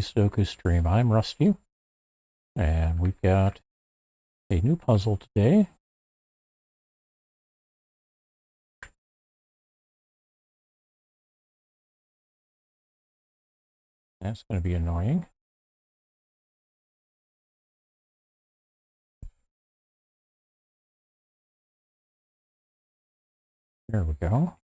weekly Sudoku stream. I'm Rusty, and we've got a new puzzle today. That's going to be annoying. There we go.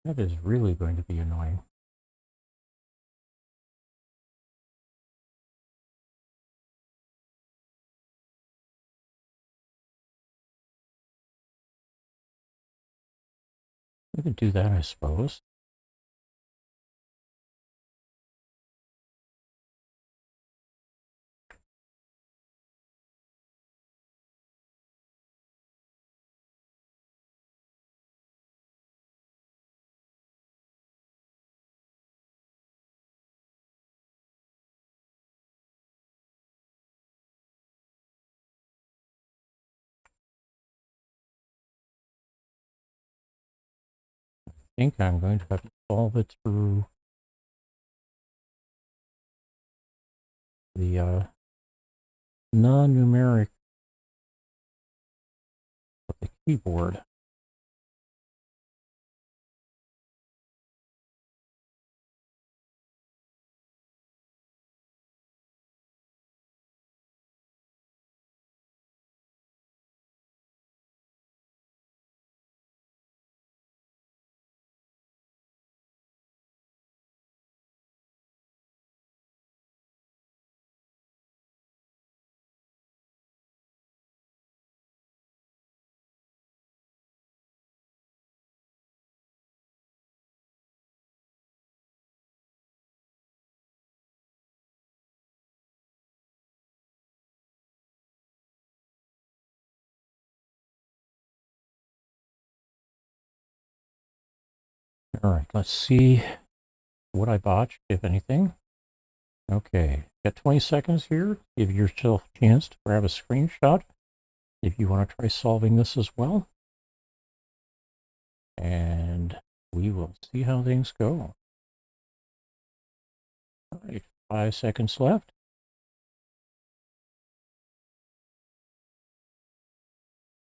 That is really going to be annoying. We could do that, I suppose. I think I'm going to have to solve it through the non-numeric of the keyboard. All right, let's see what I botched, if anything. Okay, got 20 seconds here. Give yourself a chance to grab a screenshot if you want to try solving this as well. And we will see how things go. All right, 5 seconds left.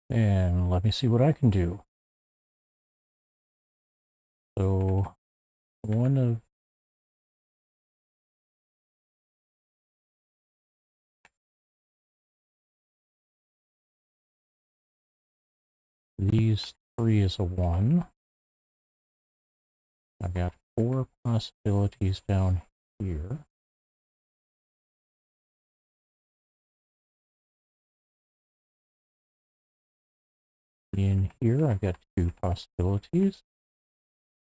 And let me see what I can do. So one of these three is a 1. I've got 4 possibilities down here. In here, I've got 2 possibilities.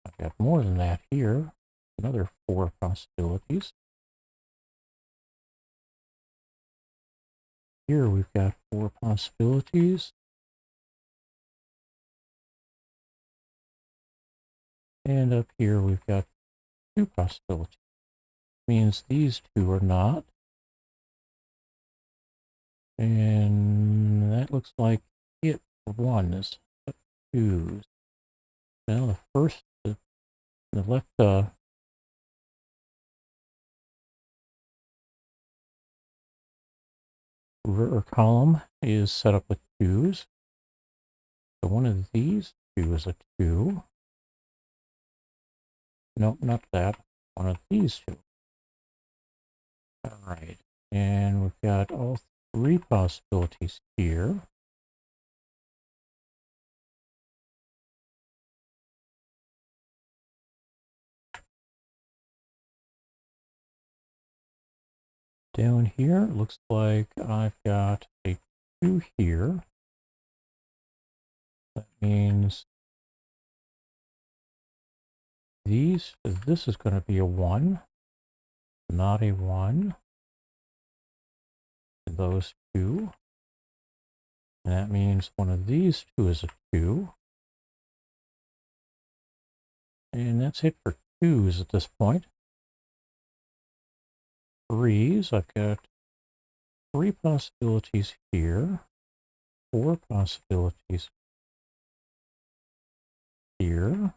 I've got more than that here. Another 4 possibilities. Here we've got 4 possibilities. And up here we've got 2 possibilities. Means these 2 are not. And that looks like it for 1 is 2s. Now the first, the left rear column is set up with 2s. So one of these 2 is a 2. Nope, not that. One of these 2. All right. And we've got all 3 possibilities here. Down here, it looks like I've got a 2 here. That means this is going to be a 1, not a 1. Those 2. And that means one of these 2 is a 2. And that's it for 2s at this point. 3s, I've got 3 possibilities here, 4 possibilities here.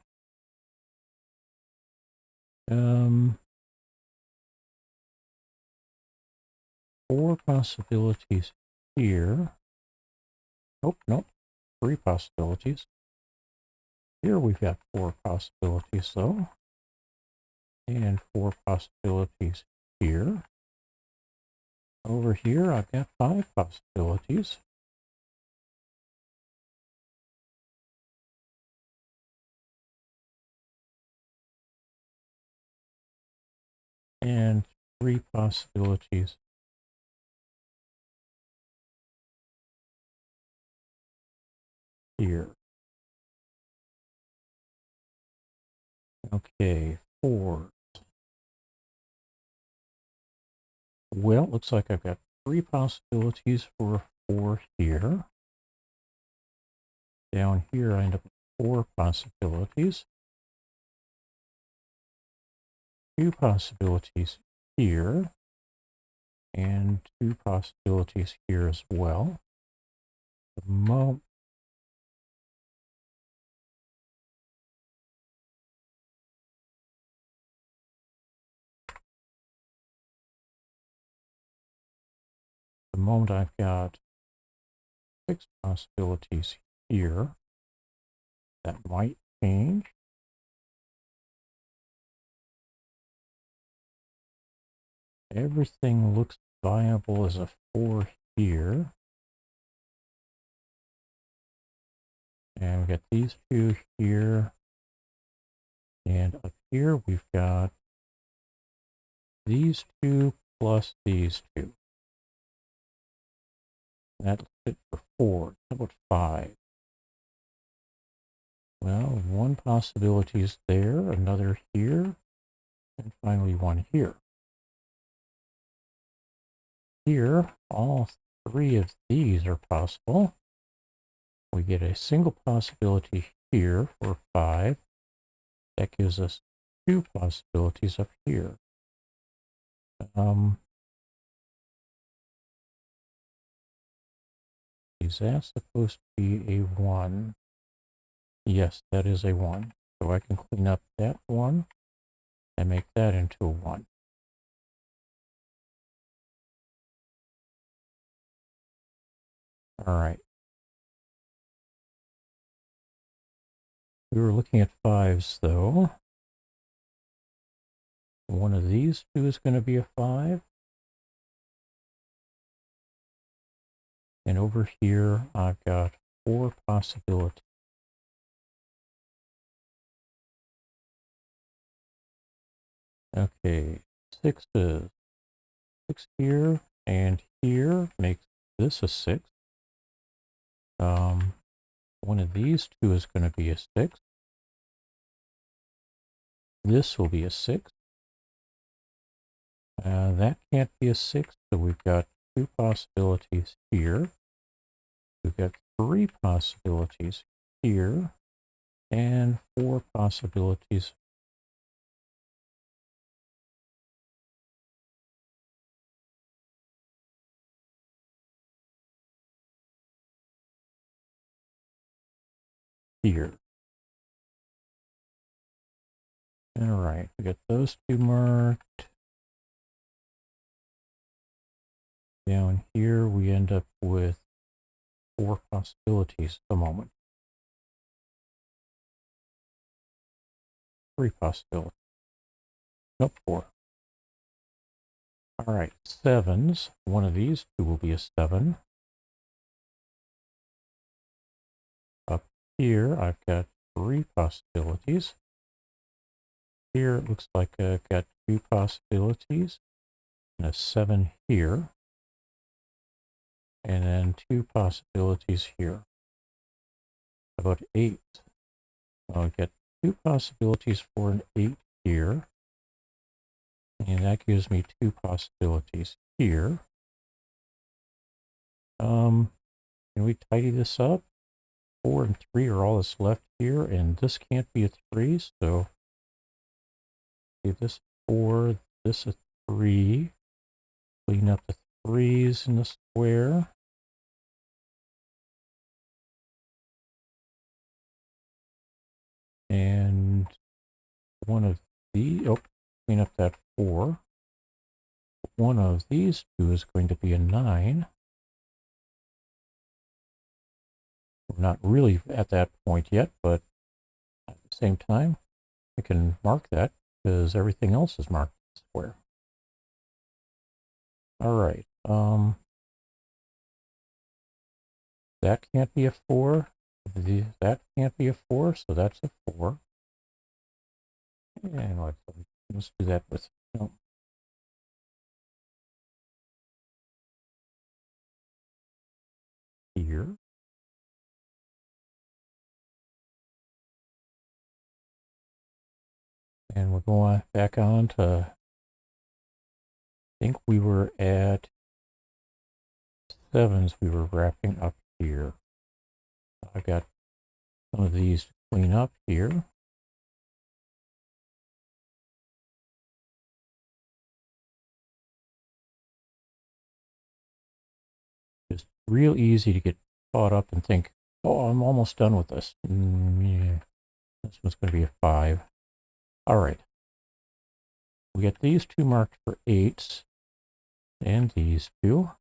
4 possibilities here. Oh, nope, 3 possibilities. Here we've got 4 possibilities though. And 4 possibilities here. Over here I've got 5 possibilities. And 3 possibilities here. Okay, 4. Well, looks like I've got 3 possibilities for 4 here. Down here I end up with 4 possibilities. 2 possibilities here. And 2 possibilities here as well. The moment I've got 6 possibilities here. That might change. Everything looks viable as a 4 here. And we got these 2 here. And up here we've got these 2 plus these 2. That's it for 4. How about 5? Well, 1 possibility is there, another here, and finally 1 here. Here, all 3 of these are possible. We get a single possibility here for 5. That gives us 2 possibilities up here. Is that supposed to be a 1? Yes, that is a 1. So I can clean up that 1 and make that into a 1. All right. We were looking at 5s though. One of these 2 is going to be a 5. And over here, I've got 4 possibilities. Okay, 6s. 6 here and here makes this a 6. One of these 2 is going to be a 6. This will be a 6. That can't be a 6, so we've got 2 possibilities here. We've got 3 possibilities here, and 4 possibilities here. All right, we got those 2 marked. Down here, we end up with 4 possibilities at the moment. 3 possibilities. Nope, 4. All right, 7s. One of these 2 will be a 7. Up here, I've got 3 possibilities. Here, it looks like I've got 2 possibilities and a 7 here. And then 2 possibilities here. About 8. I'll get 2 possibilities for an 8 here. And that gives me 2 possibilities here. Can we tidy this up? 4 and 3 are all that's left here, and this can't be a 3, so Give this 4, this a 3. Clean up the 3's in the square. And one of these, clean up that 4. One of these two is going to be a 9. We're not really at that point yet, but at the same time, I can mark that because everything else is marked square. All right. That can't be a 4. That can't be a 4, so that's a 4. And let's do that with here. And we're going back on to, I think we were at 7s we were wrapping up here. I got some of these to clean up here. Just real easy to get caught up and think, oh, I'm almost done with this. Yeah. This one's going to be a 5. All right. We get these two marked for 8s and these two.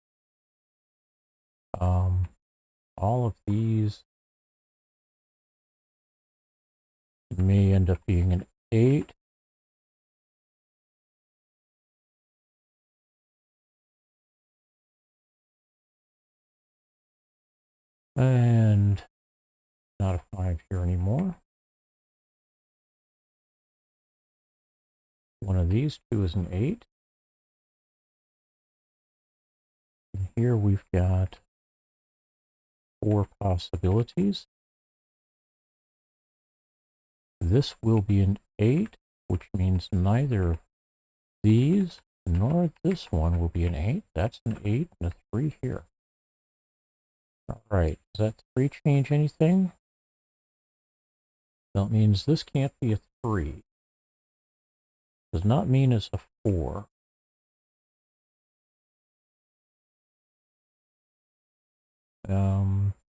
All of these may end up being an 8. And not a 5 here anymore. One of these two is an 8. And here we've got 4 possibilities. This will be an 8, which means neither these nor this one will be an 8. That's an 8 and a 3 here. All right, does that 3 change anything? That means this can't be a 3. Does not mean it's a 4.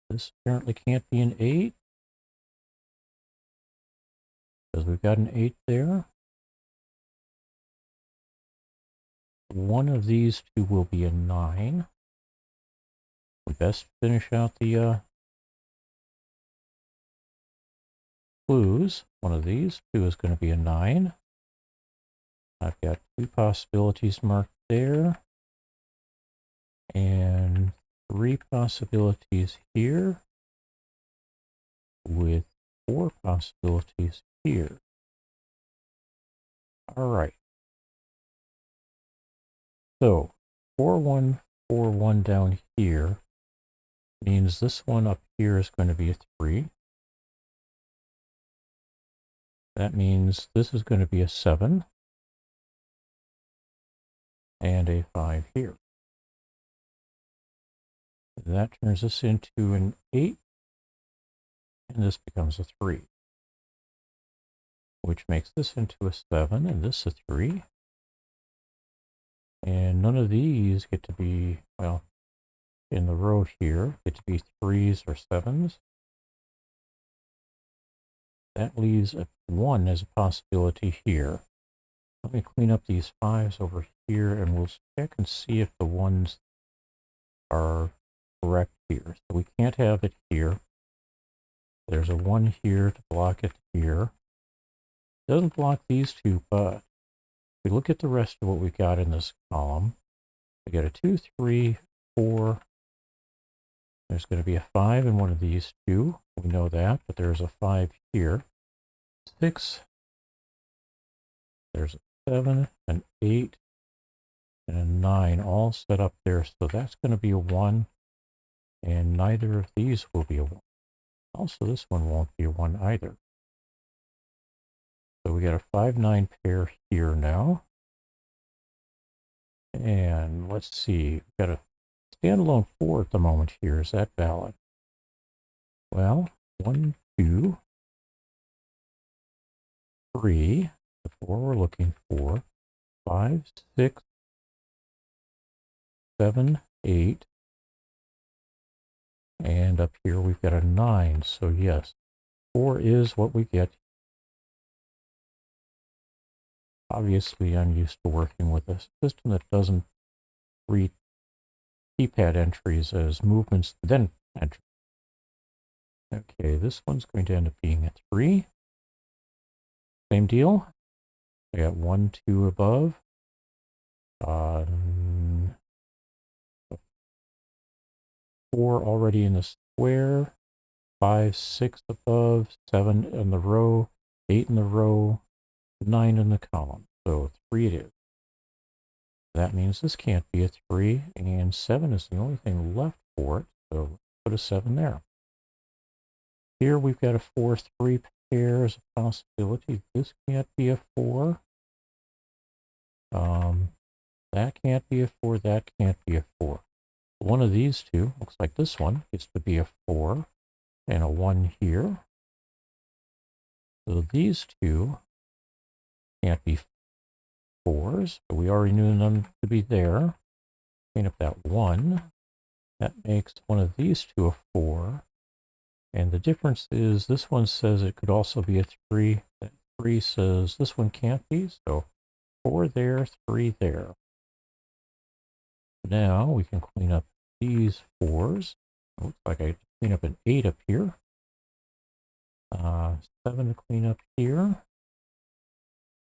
This apparently can't be an 8. Because we've got an 8 there. One of these two will be a 9. We best finish out the clues. One of these two is going to be a 9. I've got 2 possibilities marked there. And 3 possibilities here. With 4 possibilities here. All right. So 4141 down here means this one up here is going to be a 3. That means this is going to be a 7 and a 5 here. That turns this into an 8, and this becomes a 3, which makes this into a 7 and this a 3. And none of these get to be, well, in the row here, get to be 3s or 7s. That leaves a 1 as a possibility here. Let me clean up these 5s over here, and we'll check and see if the 1s are correct here. So we can't have it here. There's a 1 here to block it here. It doesn't block these two, but if we look at the rest of what we got in this column, we got a 2, 3, 4. There's going to be a 5 in one of these two. We know that, but there's a 5 here. 6. There's a 7, an 8, and a 9 all set up there. So that's going to be a 1, and neither of these will be a 1. Also, this one won't be a 1 either. So we got a 5-9 pair here now. And let's see, we've got a standalone 4 at the moment here. Is that valid? Well, 1, 2, 3. The 4 we're looking for. 5, 6, 7, 8. And up here we've got a 9. So yes, 4 is what we get. Obviously, I'm used to working with a system that doesn't treat keypad entries as movements, then entries. Okay, this one's going to end up being a 3. Same deal. I got 1, 2 above. 4 already in the square. 5, 6 above. 7 in the row. 8 in the row. 9 in the column. So 3 it is. That means this can't be a 3, and 7 is the only thing left for it. So put a 7 there. Here we've got a 4, 3 pair as a possibility. This can't be a 4. That can't be a 4. That can't be a 4. One of these two, looks like this one, gets to be a 4 and a 1 here. So these two can't be 4s, but we already knew them to be there. Clean up that 1. That makes one of these two a 4. And the difference is this one says it could also be a 3. That 3 says this one can't be, so 4 there, 3 there. Now we can clean up these 4s. Looks like I clean up an 8 up here. 7 to clean up here.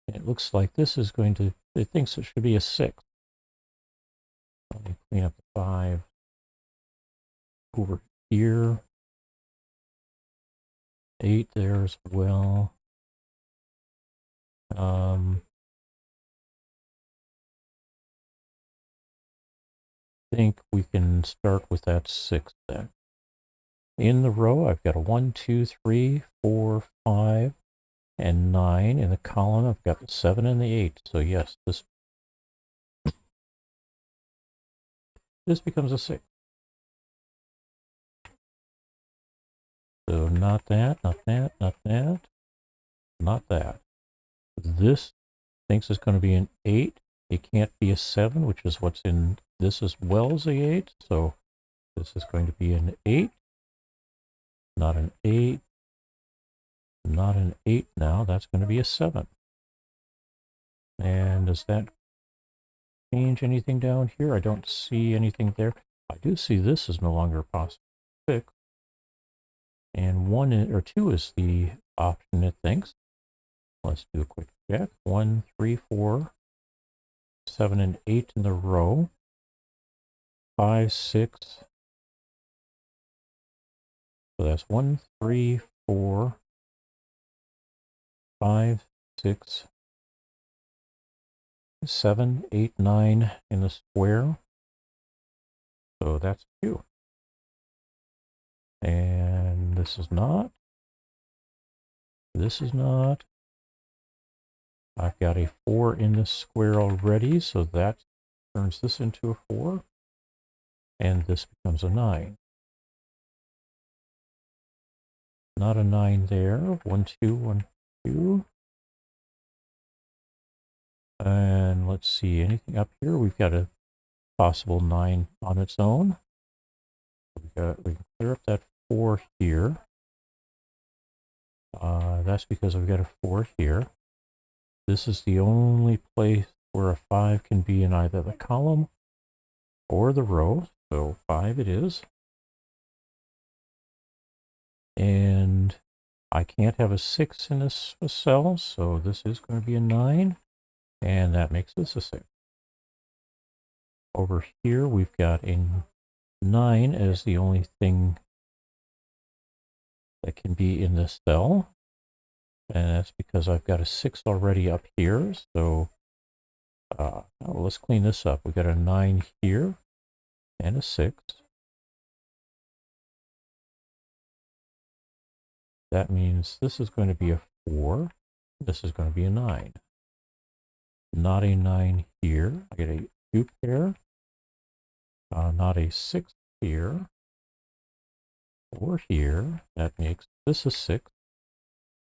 And it looks like this is going to, it thinks it should be a 6. Let me clean up the 5 over here. 8 there as well. I think we can start with that 6 then. In the row, I've got a 1, 2, 3, 4, 5, and 9. In the column, I've got the 7 and the 8. So yes, this becomes a 6. So not that, not that, not that, not that. This thinks it's going to be an 8. It can't be a 7, which is what's in this as well as a 8. So this is going to be an 8. Not an 8. Not an 8 now. That's going to be a 7. And does that change anything down here? I don't see anything there. I do see this is no longer possible. 6. And 1 or 2 is the option it thinks. Let's do a quick check. 1, 3, 4, 7, and 8 in the row. 5, 6. So that's 1, 3, 4, 5, 6, 7, 8, 9 in the square. So that's 2. And this is not. This is not. I've got a 4 in the square already, so that turns this into a 4. And this becomes a 9. Not a 9 there. 1, 2, 1, 2. And let's see, anything up here? We've got a possible 9 on its own. We can clear up that 4 here. That's because I've got a 4 here. This is the only place where a 5 can be in either the column or the row. So 5 it is. And I can't have a 6 in this cell, so this is going to be a 9. And that makes this a 6. Over here, we've got a 9 as the only thing that can be in this cell. And that's because I've got a 6 already up here. So let's clean this up. We've got a 9 here and a 6. That means this is going to be a 4. This is going to be a 9. Not a 9 here. I get a 2 pair. Not a 6 here. Or here. That makes this a 6.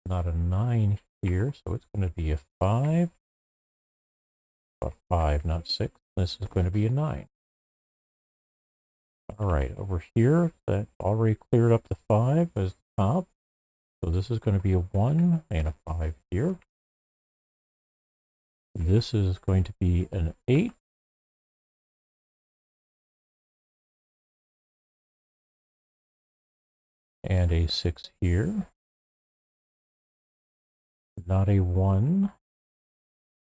Not a 9 here, so it's going to be a 5. A 5, not 6. This is going to be a 9. All right, over here, that already cleared up the 5 as the top. So this is going to be a 1 and a 5 here. This is going to be an 8. And a 6 here. Not a 1.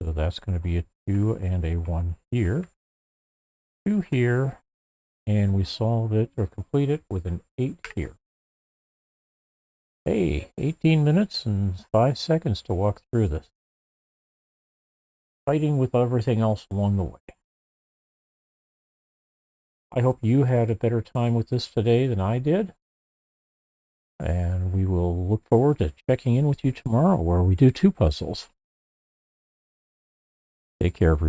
So that's going to be a 2 and a 1 here. 2 here. And we solve it or complete it with an 8 here. Hey, 18 minutes and 5 seconds to walk through this. Fighting with everything else along the way. I hope you had a better time with this today than I did. And we will look forward to checking in with you tomorrow where we do 2 puzzles. Take care, everyone.